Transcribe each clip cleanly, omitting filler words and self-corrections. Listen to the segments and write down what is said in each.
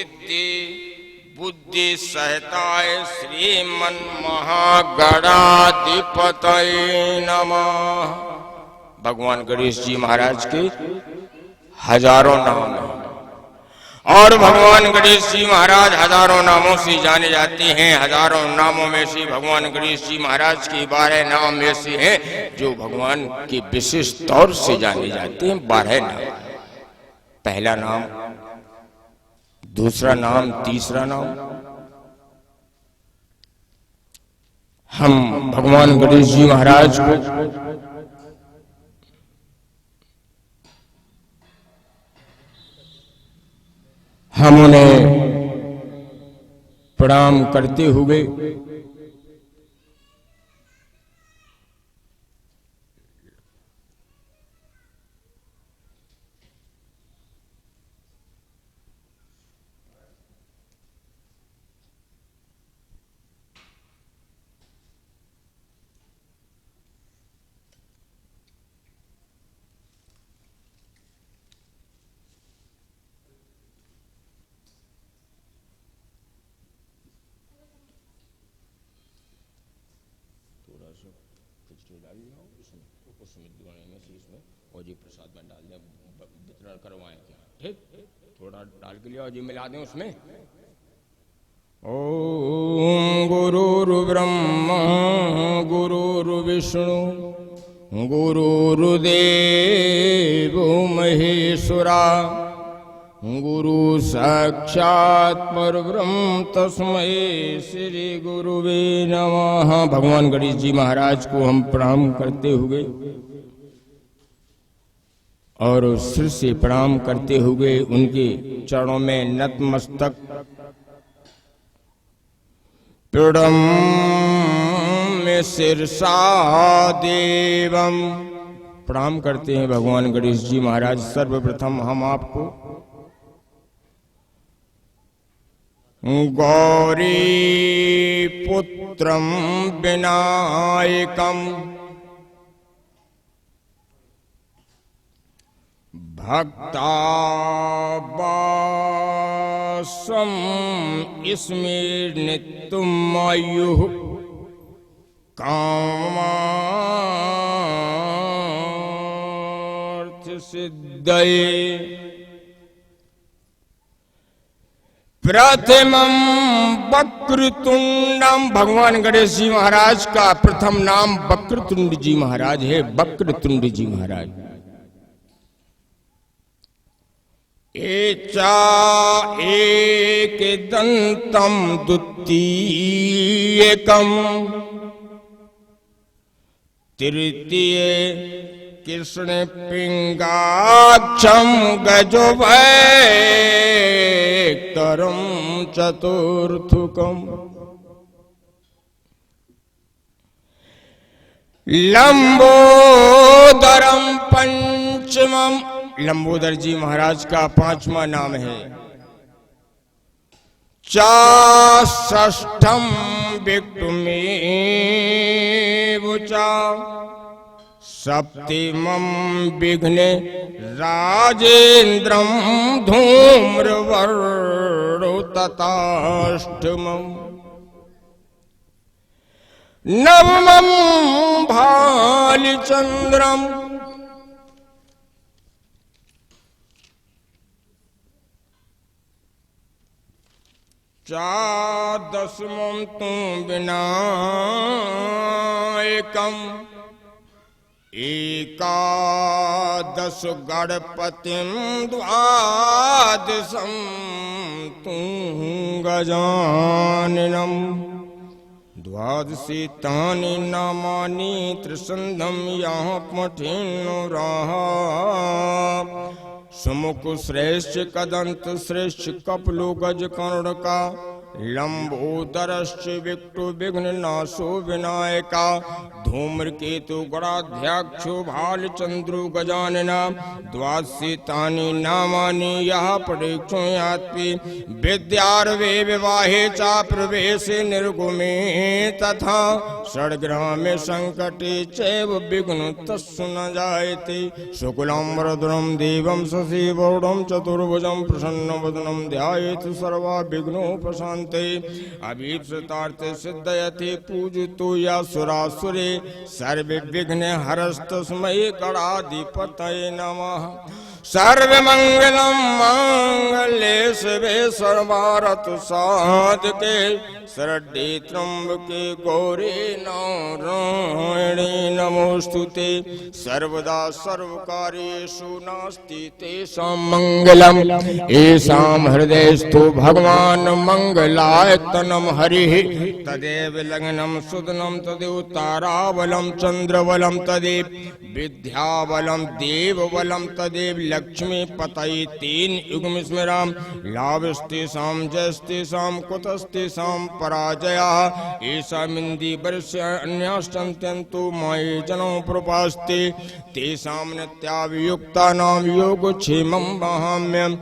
सिद्धि बुद्धि सहिताय श्रीमन महागणाधिपतये नमः। भगवान गणेश जी महाराज के हजारों नाम हैं और भगवान गणेश जी महाराज हजारों नामों से जाने जाते हैं। हजारों नामों में से भगवान गणेश जी महाराज के 12 नाम ऐसे हैं जो भगवान के विशेष तौर से जाने जाते हैं। 12 नाम, पहला नाम, दूसरा नाम, तीसरा नाम। हम भगवान गणेश जी महाराज को हम उन्हें प्रणाम करते हुए और जी प्रसाद में डाल दें, वितरण करवाएं क्या, ठीक, थोड़ा डाल के लिया और जी मिला दें उसमें। ओम गुरुर्ब्रह्मा गुरुर्विष्णु गुरुर्देवो महेश्वरा गुरु साक्षात परब्रह्म तस्मै श्री गुरुवे नमः। भगवान गणेश जी महाराज को हम प्रणाम करते हुए और सिर से प्रणाम करते हुए उनके चरणों में नतमस्तक प्रणम्य शिरसा देवम प्रणाम करते हैं। भगवान गणेश जी महाराज, सर्वप्रथम हम आपको गौरी पुत्रम विनायकम भक्तावासम इसमें नित्यमायुः कामार्थ सिद्धये प्रथमं वक्रतुंडम। भगवान गणेश जी महाराज का प्रथम नाम वक्रतुंड जी महाराज है। वक्रतुंड जी महाराज एचा एक दंतम द्वितीयकम तृतीय कृष्ण पिंगाक्षम गजोभयकरम चतुर्थकम लंबोदरम पंचमम। लंबोदर जी महाराज का 5वां नाम है। षष्ठम विक्टमेव चा सप्तमं विघ्न राजेन्द्रम धूम्रवर्णो तथाष्टमम् नवमं भालचंद्रम दशमं तु विनायकम एकादश गणपतिं द्वादशं तु गजाननम् द्वादशी तानि नामानि त्रिसन्धं यः पठेन्नुराः सुमुख श्रेष्ठ कदंत श्रेष्ठ कपलो गज कर्णका लंबोदरश्च विक्टो विघ्ननाशो विनायका धूम्रकेतु गणाध्यक्षो भालचंद्रो गजानना द्वादशीतानि नामानि यः परीक्षोयात्ति विद्यार्वे विवाहे च प्रवेशे निर्गुमे तथा षड्ग्रामे संकटे चैव विघ्नो तस्सु न जायते शुक्लं वरदं देवं शशिवर्णं चतुर्भुजं प्रसन्नवदनं ध्यायेत् सर्वा विघ्नोपशान्ते अभीप्सितार्थे सिद्धयति पूजितो यासुरासुरे सर्वे विघ्न हरस्तस्मै गणाधिपतये नमः सर्वमंगलं मांगल्ये शिवे सर्वार्थ साधके शरण्ये त्र्यंबके गौरी नारायणी नमोस्तुते सर्वदा सर्वकार्येषु नास्ति तेषां मंगलम् येषां हृदयस्थो भगवान् मंगलायतनं हरिः तदेव लग्नं सुदनं तदेव ताराबलं चंद्रबलं तदेव विद्याबलं देवबलं तदेव लक्ष्मी पतये तेन युगम स्मराम लाभस्तेषां जयस्तेषां कुतस्तेषां पराजयः एषामिन्दी वर्ष्य अन्याश्चन्त्यन्तु माये जनो प्रपास्ते तेषां नित्याभियुक्तानां योगक्षेमं वहाम्यम्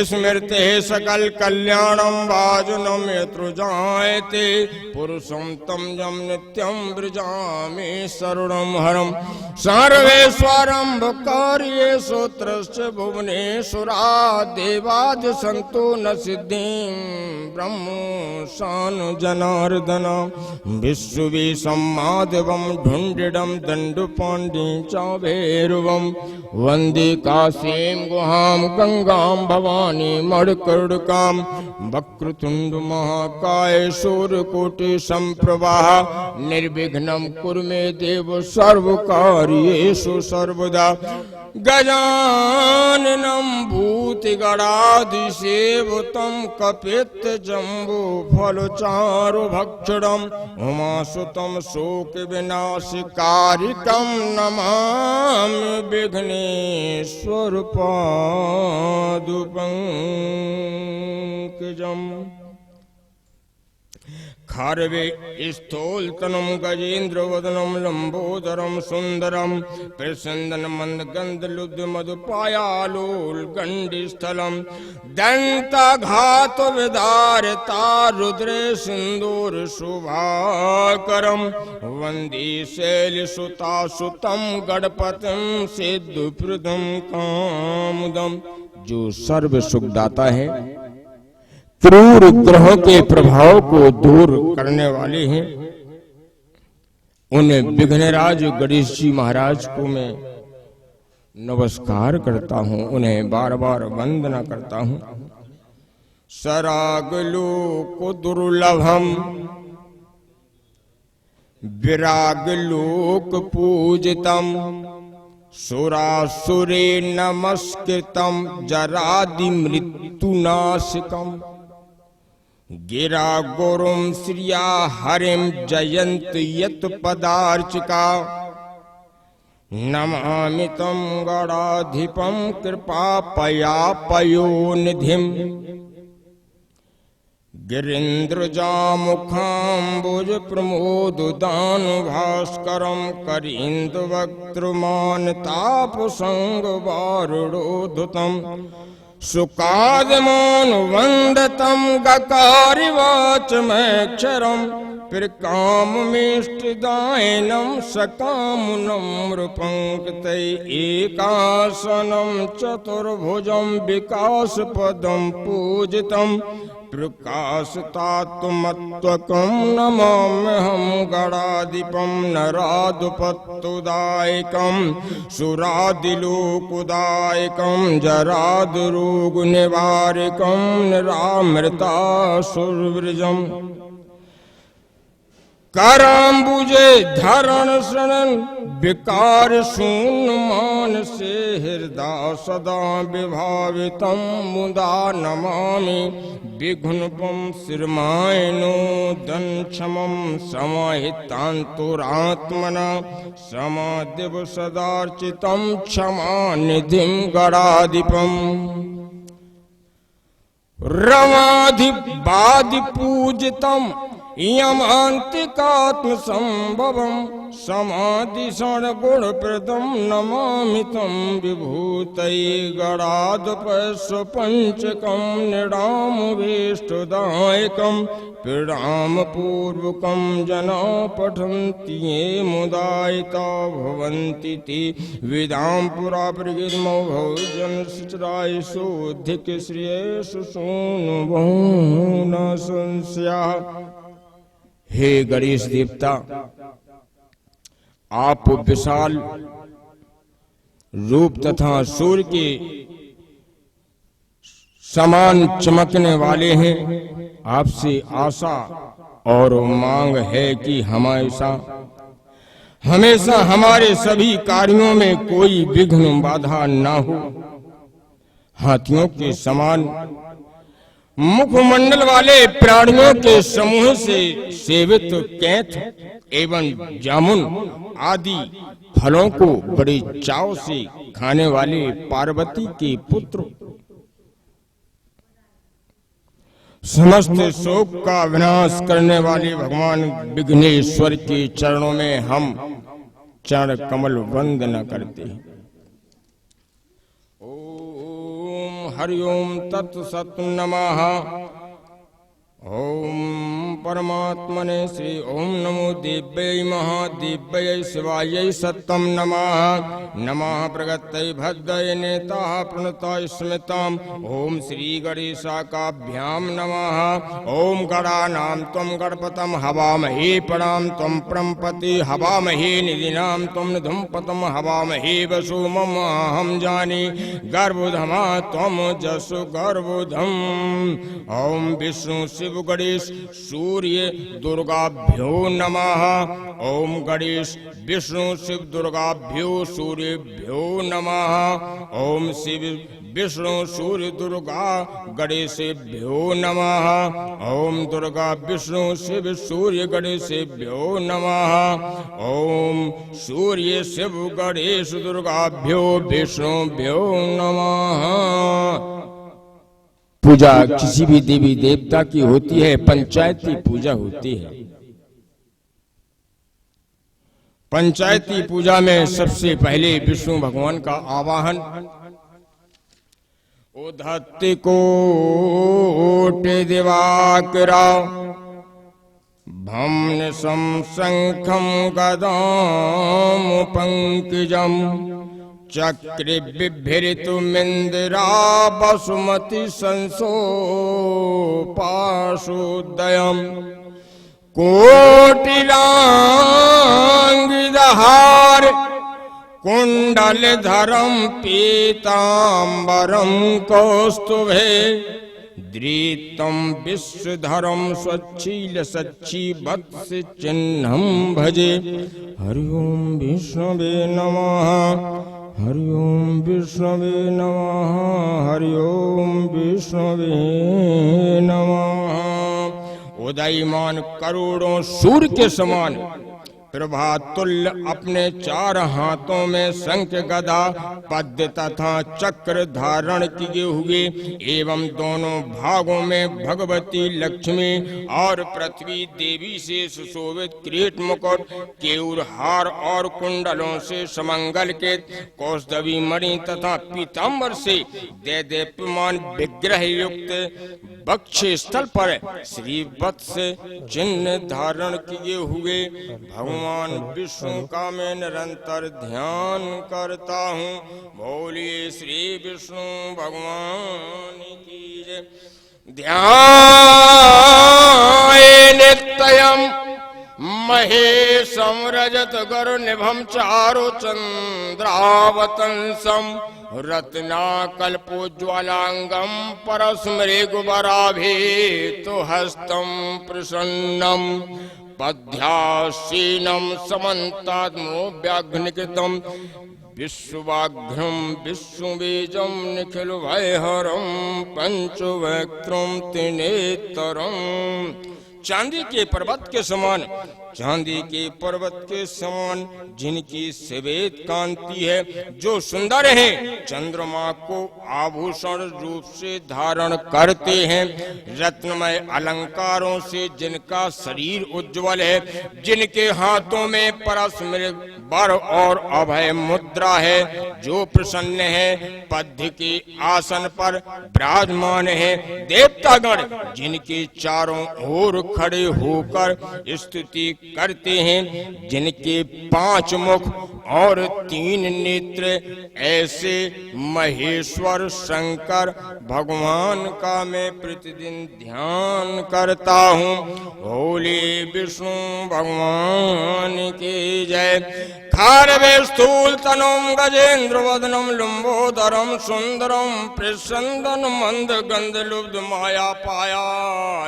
स्मृते सकल कल्याणं वाजनं यत्र जायते पुरुषं तं यं नित्यं व्रजामि शरणं हरम् सर्वेश्वरं कार्येषु त्रस्य भुवनेश्वरा देवादि सन्तो न सिद्धिं ब्रह्मोशानु जनार्दन विश्ववेशं माधवं ढुण्डिडं दण्डपाण्डिं च भैरवं वन्दे काशीं गुहां गंगां भवानी मणिकर्णिकां वक्रतुण्ड महाकाय सूर्यकोटि सम्प्रभा निर्विघ्नं कुरु मे देव सर्वकार्येषु सर्वदा गजाननं भूतिगणाधिसेवितं कपित्थजम्बूफलचारुभक्षणम् उमासुतं शोकविनाशकारिकं नमामि विघ्नेश्वरपादपङ्कजम् खारवे स्थूलतनं गजेन्द्रवदनं लंबोदरं सुंदरं प्रसन्दन मंदगंधलुद्ध मधुपायालोलगंडस्थलं दंताघात विदारता रुद्रे सिंदूर शोभाकरं वंदे शैलसुतासुतं गणपतिं सिद्धप्रदं कामदं जो सर्व सुखदाता है क्रूर ग्रहों के प्रभाव को दूर करने वाले हैं उन्हें विघ्नराज गणेश जी महाराज को मैं नमस्कार करता हूँ उन्हें बार बार वंदना करता हूँ सरागलोक दुर्लभम विरागलोक पूजितम सुरासुरे नमस्कृतम जरादि मृत्युनाशकम गिरा गुरुं श्रिया हरिं जयंत यत पदार्चिका नमामि तं गणाधिपं कृपापयापयोनिधिं गिरीन्द्रजामुखाम्बुज प्रमोददानुभास्करं करीन्द्रवक्त्रमानतापसंगवारुणोद्धतं सुकादमानुवन्दतं गकारिवाचमक्षरं प्रकाममेष्टदायनं सकामुनं नृपङ्क्तै एकासनं चतुर्भुजं विकासपदं पूजितं प्रकाशतात्मत्वकं नमाम्यहं गणाधिपं नराधुपत्तुदायकं सुरादिलोकुदायकं जरादरोगनिवारकं निरामृतासुरवृजम् कराम्बुजे धरण शरण विकार शून्य मानसे हृदय सदा विभावितं मुदा नमामि विघ्नपं श्रीमायनो दंक्षमं समाहितान्तुरात्मना समादिव सदार्चितं क्षमानिधिं गणाधिपम् रमाधिवादि पूजितम यमांतिकात्म संभवम समाधिषण गुण प्रदम नमामि तम विभूतये गणाधिपस्व पंचकम निराम वेष्टदायकम प्रणाम पूर्वकम जना पठन्ति ये मुदायिता भवन्ति ते वेदां पुरा प्रगिर्मो भोजन सुचराय शोधिक श्रेयसु सोनु न संस्या। हे गणेश देवता, आप विशाल रूप तथा सूर्य के समान चमकने वाले हैं। आपसे आशा और मांग है कि हमेशा हमारे सभी कार्यों में कोई विघ्न बाधा ना हो। हाथियों के समान मुखमंडल वाले प्राणियों के समूह से सेवित कैथ एवं जामुन आदि फलों को बड़े चाव से खाने वाले पार्वती के पुत्र, समस्त शोक का विनाश करने वाले भगवान विघ्नेश्वर के चरणों में हम चरण कमल वंदना करते हैं। हरि ओम तत्सत् नमः। ओम परमात्मने श्री ओम नमो दिव्यै महादिव्यै शिवायै सत्यं नमः। नमः प्रगतये भद्रये नेताः प्रणताय स्मृताम्। ओम श्री गणेशाकाभ्यां नमः। ओम गणानां त्वं गणपतं हवामहे परां त्वं प्रंपति हवामहे निधिनां त्वं निधुम्पतं हवामहे वसु मम अहं जाने गर्भोधमा त्वं जसु गर्भोधम्। ओम विष्णु शिव गणेश सूर्य दुर्गाभ्यो नमः। ओम गणेश विष्णु शिव दुर्गाभ्यो सूर्यभ्यो नमः। ओम शिव विष्णु सूर्य दुर्गा गणेशेभ्यो नमः। ओम दुर्गा विष्णु शिव सूर्य गणेशेभ्यो नमः। ओम सूर्य शिव गणेश दुर्गाभ्यो विष्णुभ्यो नमः। पूजा किसी भी देवी देवता की होती है, पंचायती पूजा होती है। पंचायती पूजा में सबसे पहले विष्णु भगवान का आवाहन उद्धति कोटि दिवाकरा भम्न शंखं गदाम पंकजम चक्र बिभ्रितुमिंदिरा वसुमति संसो पाशोदयम कोटिलांगिदहार कुंडलधरं पीतांबरं कौस्तुभे धृतं विश्वधरं स्वच्छील सच्ची वत्स चिन्हं भजे। हरि ओम विष्णवे नमः। हरि ओम विष्णवे नमः। हरि ओम विष्णवे नमः। उदयमान करोड़ों सूर्य के समान प्रभातुल्य अपने चार हाथों में शंख गदा पद्म तथा चक्र धारण किए हुए एवं दोनों भागों में भगवती लक्ष्मी और पृथ्वी देवी से सुशोभित किरीट मुकुट केयूर हार और कुंडलों से समंगल के कौस्तुभी मणि तथा पीतांबर से दैदीप्यमान विग्रह युक्त वक्ष स्थल पर श्री वत्स चिन्ह धारण किए हुए भगवान विष्णु का मैं निरंतर ध्यान करता हूँ। बोलिए श्री विष्णु भगवान की जय। ध्यान नित्यम् महेशं रजत गरुनिभं चारु चंद्रावतंसं रत्नाकल्पोज्ज्वलांगं परस्मृगुवराभेतु हस्तं प्रसन्नं पद्यासीनं समन्ताद्मोऽव्याघ्निकृतं विश्ववाघ्रं विष्णुबीजं निखिलभयहरं पंचवक्त्रं त्रिनेत्रं चांदी के पर्वत के समान, चांदी के पर्वत के समान जिनकी सफेद कांति है, जो सुंदर हैं, चंद्रमा को आभूषण रूप से धारण करते हैं, रत्नमय अलंकारों से जिनका शरीर उज्जवल है, जिनके हाथों में परस मृग वर और अभय मुद्रा है, जो प्रसन्न है, पद्य के आसन पर विराजमान है, देवतागण जिनके चारों ओर खड़े होकर स्तुति करते हैं, जिनके 5 मुख और 3 नेत्र, ऐसे महेश्वर शंकर भगवान का मैं प्रतिदिन ध्यान करता हूँ। भोले विष्णु भगवान की जय। खारवे स्थूल तनुम गजेंद्र वदनम लंबोदरम सुंदरम प्रसंदन मंद गंध लुब्ध माया पाया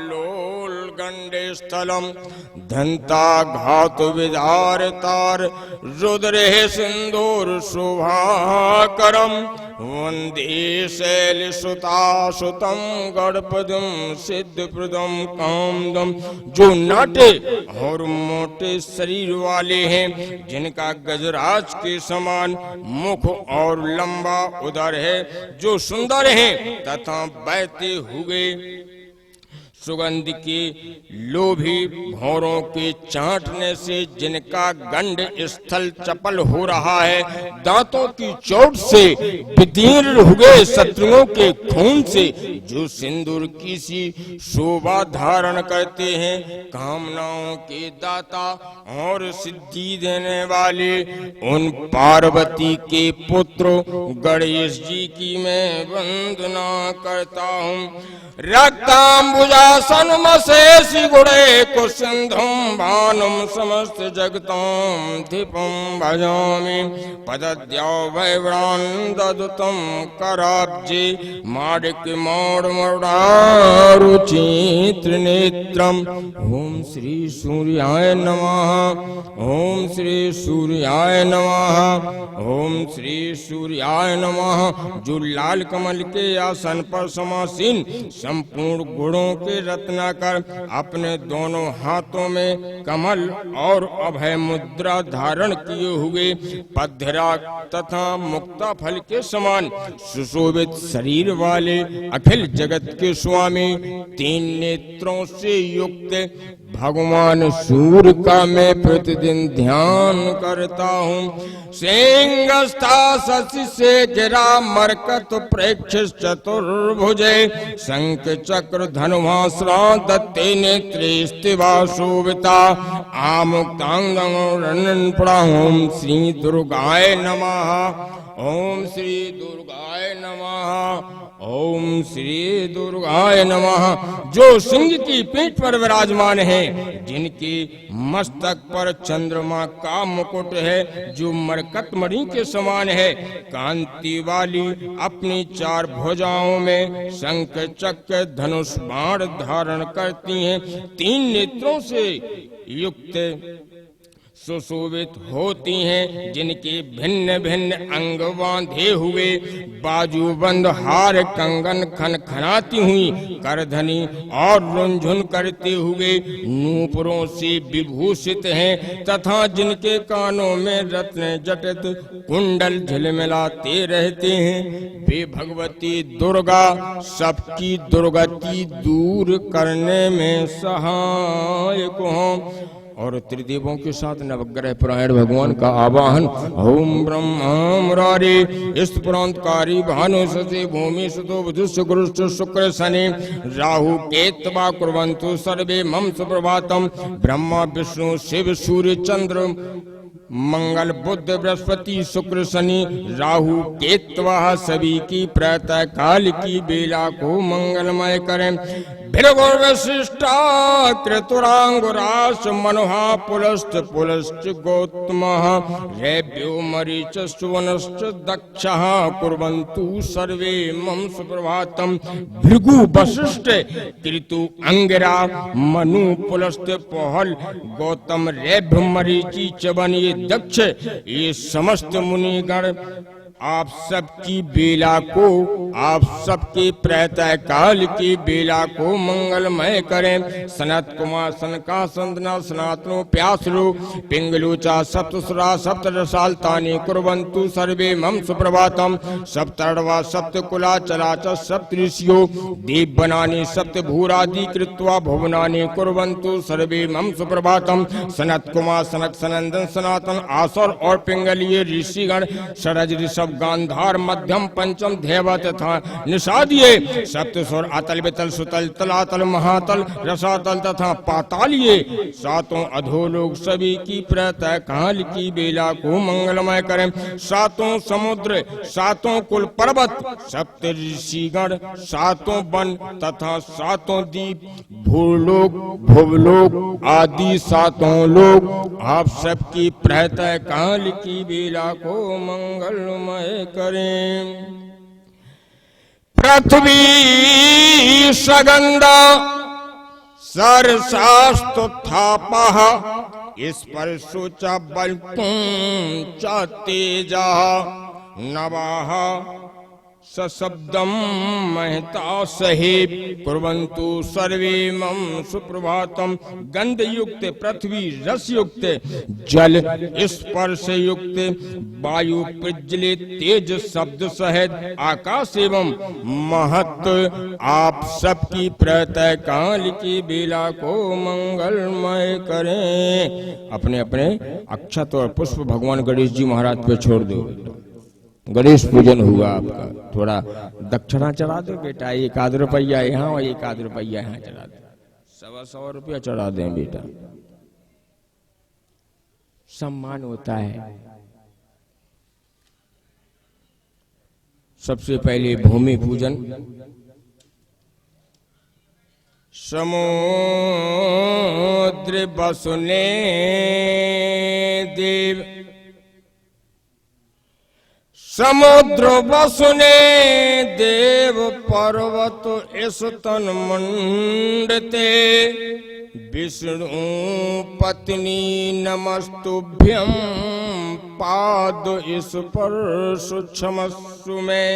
लोल गंडे स्थलम धंता घात विदार तार रुद्र सिंदूर शोभाकरम वंदे शैल सुता सुतम गणपदम सिद्धप्रदम कामदम। जो नाटे और मोटे शरीर वाले हैं, जिनका गजराज के समान मुख और लंबा उदर है, जो सुंदर हैं तथा बहते हुए सुगंध के लोभी भौरों के चाटने से जिनका गंड स्थल चपल हो रहा है, दांतों की चोट से विदीर्ण हुए शत्रुओं के खून से जो सिंदूर की सी शोभा धारण करते हैं, कामनाओं के दाता और सिद्धि देने वाले उन पार्वती के पुत्र गणेश जी की मैं वंदना करता हूँ। रक्तांबुजासन मशेषि गुणे कुसिंधुम भानुम समस्त जगतां दीपं भजामि पदद्यौ वैव्रान्ददुतं कराब्जे माणिक्यमौढमरुचित्र नेत्रम्। ओम श्री सूर्याय नमः। ओम श्री सूर्याय नमः। ओम श्री सूर्याय नमः। जो लाल कमल के आसन पर समासीन संपूर्ण गुणों के रत्नाकर अपने दोनों हाथों में कमल और अभय मुद्रा धारण किए हुए पद्धराग तथा मुक्ता फल के समान सुशोभित शरीर वाले अखिल जगत के स्वामी 3 नेत्रों से युक्त भगवान सूर्य का मैं प्रतिदिन ध्यान करता हूँ। सिंहस्था शशि से गिरा मरकत प्रेक्ष चतुर्भुजे शंख चक्र धनुभास्रा दत्ते नेत्रे स्तिवा शोभिता आमुक्तांगं ओम श्री दुर्गाय नमः। ओम श्री दुर्गाय नमः। ओम श्री दुर्गाय नमः। जो सिंह की पीठ पर विराजमान है, जिनके मस्तक पर चंद्रमा का मुकुट है, जो मरकत मणि के समान है, कांति वाली अपनी 4 भुजाओं में शंख चक्र धनुष बाण धारण करती हैं, 3 नेत्रों से युक्त सुशोभित होती हैं, जिनके भिन्न भिन्न अंग बांधे हुए बाजूबंद हार कंगन खनखनाती हुई करधनी और रुंझुन करते हुए नूपुरों से विभूषित हैं, तथा जिनके कानों में रत्न जटित कुंडल झिलमिलाते रहते हैं, वे भगवती दुर्गा सबकी दुर्गति दूर करने में सहायक हों। और त्रिदेवों के साथ नवग्रह परायण भगवान का आवाहन। ओम ब्रह्मा मुरारी स्तुप्रांतकारी भानु शशि भूमि सुतो बुधुश्च गुरुश्च शुक्र शनि राहु केतवा कुर्वन्तु सर्वे मम सुप्रभातम। ब्रह्मा विष्णु शिव सूर्य चंद्र मंगल बुध बृहस्पति शुक्र शनि राहु केतवा सभी की प्रातः काल की बेला को मंगलमय करें। भृगुर वशिष्ठा क्रतुरांगुराश मनुहा पुलस्त पुलश्च गौतमः रेभ्यो मरीचश्च वनश्च दक्षः कुर्वन्तु सर्वे मम सुप्रभातम्। भृगु वशिष्ठ क्रतु अंगिरा मनु पुलस्त पहल गौतम रेभ्य मरीचि च वन, ये दक्ष ये समस्त मुनिगण आप सबकी बेला को, आप सबके प्रातः काल की बेला को मंगलमय करें। सनत कुमार सनका संदना सनातनो प्यासलो पिंगलूचा सप्तसुरा सप्तरसाल्तानि कुर्वन्तु सर्वे मम सुप्रभातम। सप्तर्वा सप्तकुला चराच सप्तऋषियो देव बनानि सप्तभूरादि कृत्वा भुवनानि कुर्वन्तु सर्वे मम सुप्रभातम। सनत कुमार सनक सनंदन सनातन आसुर और पिंगलीय ऋषिगण सरज ऋषभ गांधार मध्यम पंचम देव तथा निषादिये सप्तस्वर अतल वितल सुतल तलातल महातल रसातल तथा पातालिये सातों अधोलोक सभी की प्रातः काल की बेला को मंगलमय करें। सातों समुद्र, सातों कुल पर्वत, सप्त ऋषिगण, सातों वन तथा सातों द्वीप, भूलोक भुवलोक आदि सातों लोक आप सबकी प्रातः काल की बेला को मंगलमय करें। पृथ्वी सगंधा सरसास्तुत्थापः स्पर्शो च बल्पुं च तेजः नवाः सशब्दम महता सहेब कुर्वन्तु सर्वे मम सुप्रभातम। गंध युक्त पृथ्वी, रस युक्त जल, स्पर्श युक्त वायु, प्रज्वलित तेज शब्द सहित आकाश एवं महत्व आप सबकी प्रातः काल की बेला को मंगलमय करें। अपने अपने अक्षत और पुष्प भगवान गणेश जी महाराज पे छोड़ दो। गणेश पूजन हुआ आपका। थोड़ा दक्षिणा चढ़ा दो बेटा, 1 रुपया यहाँ और 1 रुपया यहाँ चढ़ा दो। 125 रुपया चढ़ा दें बेटा, सम्मान होता है। सबसे पहले भूमि पूजन। समुद्र बसुने देव, समुद्र बसुने देव पर्वत स्तन मुंडते विष्णु पत्नी नमस्तुभ्यं पाद स्पर्श क्षमस्व में।